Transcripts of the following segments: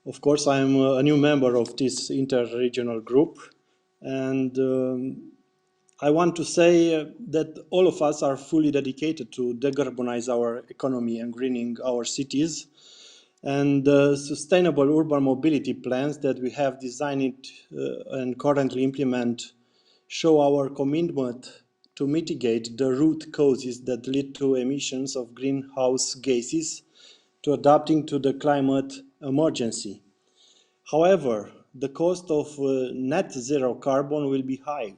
Of course, I'm a new member of this inter-regional group, and I want to say that all of us are fully dedicated to decarbonize our economy and greening our cities. And the sustainable urban mobility plans that we have designed and currently implement show our commitment to mitigate the root causes that lead to emissions of greenhouse gases, to adapting to the climate emergency. However, the cost of net zero carbon will be high.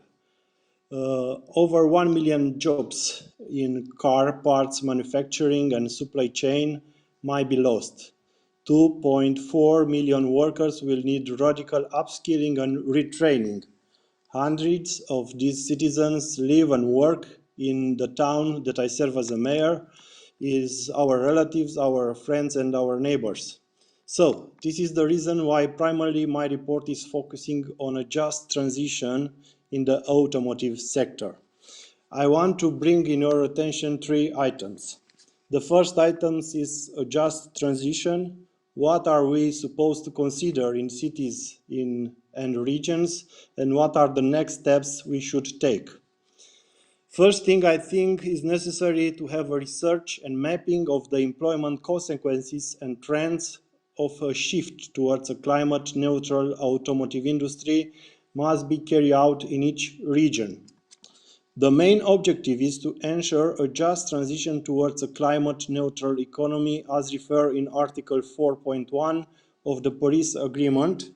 Over 1 million jobs in car parts manufacturing and supply chain might be lost. 2.4 million workers will need radical upskilling and retraining. Hundreds of these citizens live and work in the town that I serve as a mayor, is our relatives, our friends, and our neighbors. So, this is the reason why primarily my report is focusing on a just transition in the automotive sector. I want to bring in your attention three items. The first item is a just transition. What are we supposed to consider in cities and regions, and what are the next steps we should take? First thing I think is necessary to have a research and mapping of the employment consequences and trends of a shift towards a climate neutral automotive industry must be carried out in each region. The main objective is to ensure a just transition towards a climate-neutral economy as referred in Article 4.1 of the Paris Agreement,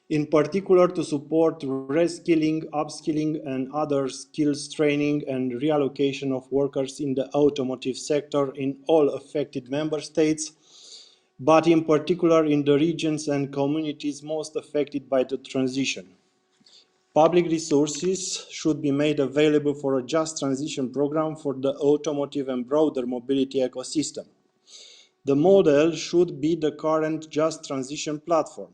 in particular to support reskilling, upskilling and other skills training and reallocation of workers in the automotive sector in all affected member states, but in particular in the regions and communities most affected by the transition. Public resources should be made available for a just transition program for the automotive and broader mobility ecosystem. The model should be the current just transition platform.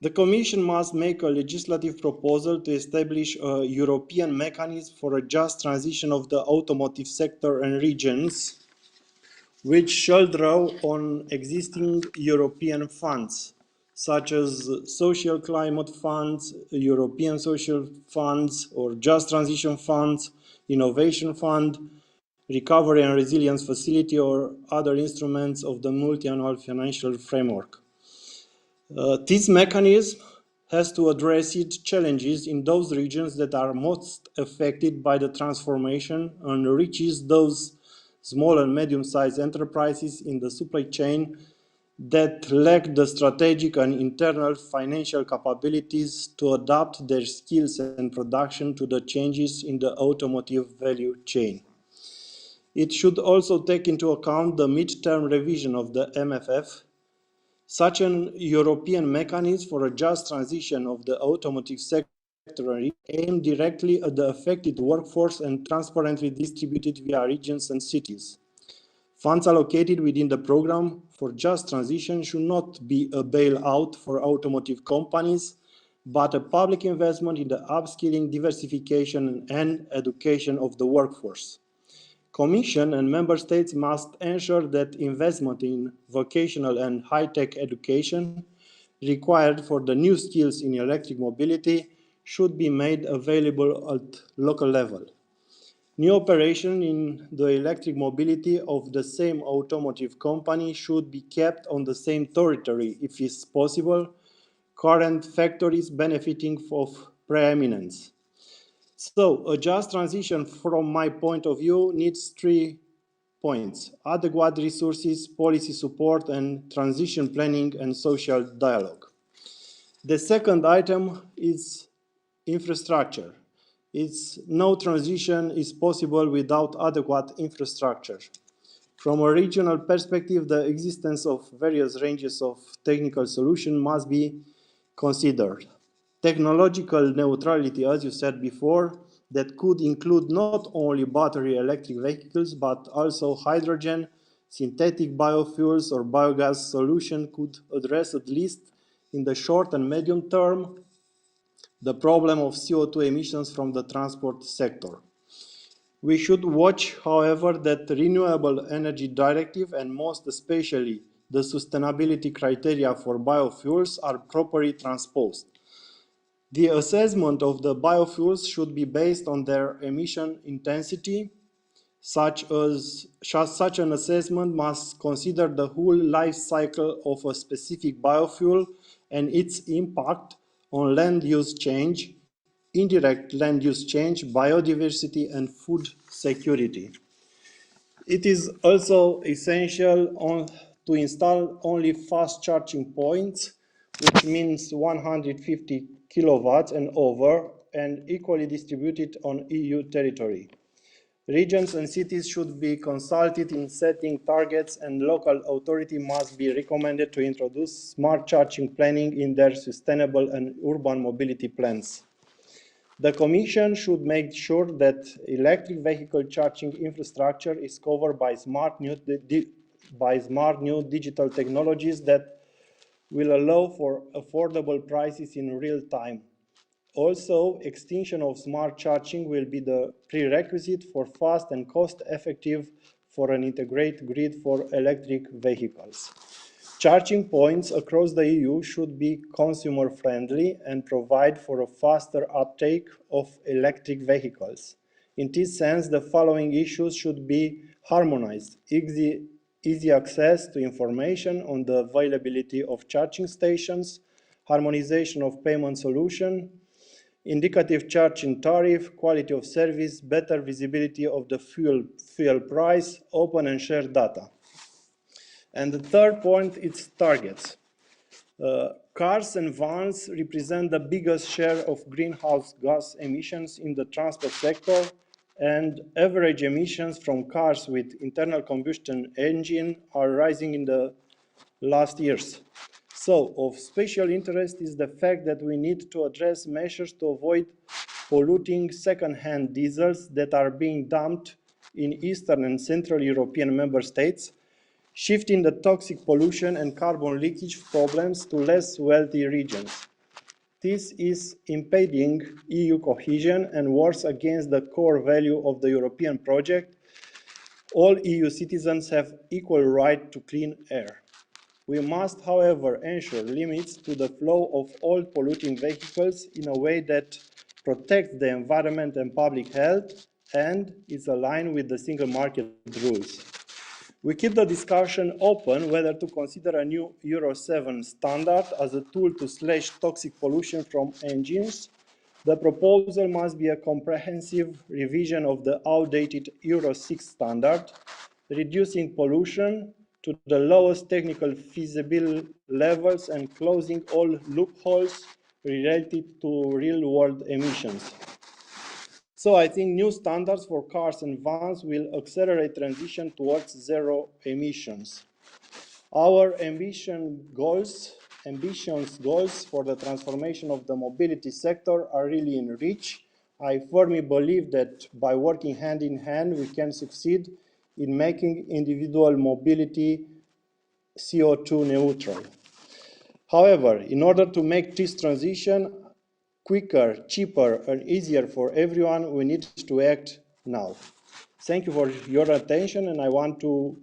The Commission must make a legislative proposal to establish a European mechanism for a just transition of the automotive sector and regions, which shall draw on existing European funds, such as social climate funds, European social funds, or just transition funds, innovation fund, recovery and resilience facility, or other instruments of the multi-annual financial framework. This mechanism has to address its challenges in those regions that are most affected by the transformation and reaches those small and medium-sized enterprises in the supply chain that lack the strategic and internal financial capabilities to adapt their skills and production to the changes in the automotive value chain. It should also take into account the mid-term revision of the MFF. Such an European mechanism for a just transition of the automotive sector aimed directly at the affected workforce and transparently distributed via regions and cities. Funds allocated within the program for just transition should not be a bailout for automotive companies, but a public investment in the upskilling, diversification, and education of the workforce. Commission and Member States must ensure that investment in vocational and high-tech education required for the new skills in electric mobility should be made available at local level. New operation in the electric mobility of the same automotive company should be kept on the same territory if it's possible, current factories benefiting of preeminence. So, a just transition from my point of view needs 3 points: adequate resources, policy support, and transition planning and social dialogue. The second item is infrastructure. No transition is possible without adequate infrastructure. From a regional perspective, the existence of various ranges of technical solutions must be considered. Technological neutrality, as you said before, that could include not only battery electric vehicles, but also hydrogen, synthetic biofuels, or biogas solution could address, at least in the short and medium term, the problem of CO2 emissions from the transport sector. We should watch, however, that the Renewable Energy Directive and most especially the sustainability criteria for biofuels are properly transposed. The assessment of the biofuels should be based on their emission intensity. Such an assessment must consider the whole life cycle of a specific biofuel and its impact on land use change, indirect land use change, biodiversity, and food security. It is also essential to install only fast charging points, which means 150 kilowatts and over, and equally distributed on EU territory. Regions and cities should be consulted in setting targets, and local authority must be recommended to introduce smart charging planning in their sustainable and urban mobility plans. The Commission should make sure that electric vehicle charging infrastructure is covered by smart new digital technologies that will allow for affordable prices in real time. Also, extension of smart charging will be the prerequisite for fast and cost-effective for an integrated grid for electric vehicles. Charging points across the EU should be consumer-friendly and provide for a faster uptake of electric vehicles. In this sense, the following issues should be harmonized: easy access to information on the availability of charging stations, harmonization of payment solution, indicative charging tariff, quality of service, better visibility of the fuel price, open and shared data. And the third point is targets. Cars and vans represent the biggest share of greenhouse gas emissions in the transport sector, and average emissions from cars with internal combustion engine are rising in the last years. So, of special interest is the fact that we need to address measures to avoid polluting second-hand diesels that are being dumped in Eastern and Central European member states, shifting the toxic pollution and carbon leakage problems to less wealthy regions. This is impeding EU cohesion and works against the core value of the European project. All EU citizens have equal right to clean air. We must, however, ensure limits to the flow of all polluting vehicles in a way that protects the environment and public health and is aligned with the single market rules. We keep the discussion open whether to consider a new Euro 7 standard as a tool to slash toxic pollution from engines. The proposal must be a comprehensive revision of the outdated Euro 6 standard, reducing pollution to the lowest technical feasible levels and closing all loopholes related to real-world emissions. So I think new standards for cars and vans will accelerate transition towards zero emissions. Our ambitious goals for the transformation of the mobility sector are really in reach. I firmly believe that by working hand in hand, we can succeed in making individual mobility CO2 neutral. However, in order to make this transition quicker, cheaper, and easier for everyone, we need to act now. Thank you for your attention, and I want to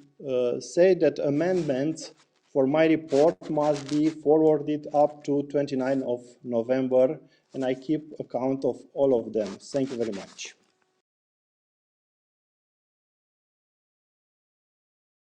say that amendments for my report must be forwarded up to 29 of November, and I keep account of all of them. Thank you very much.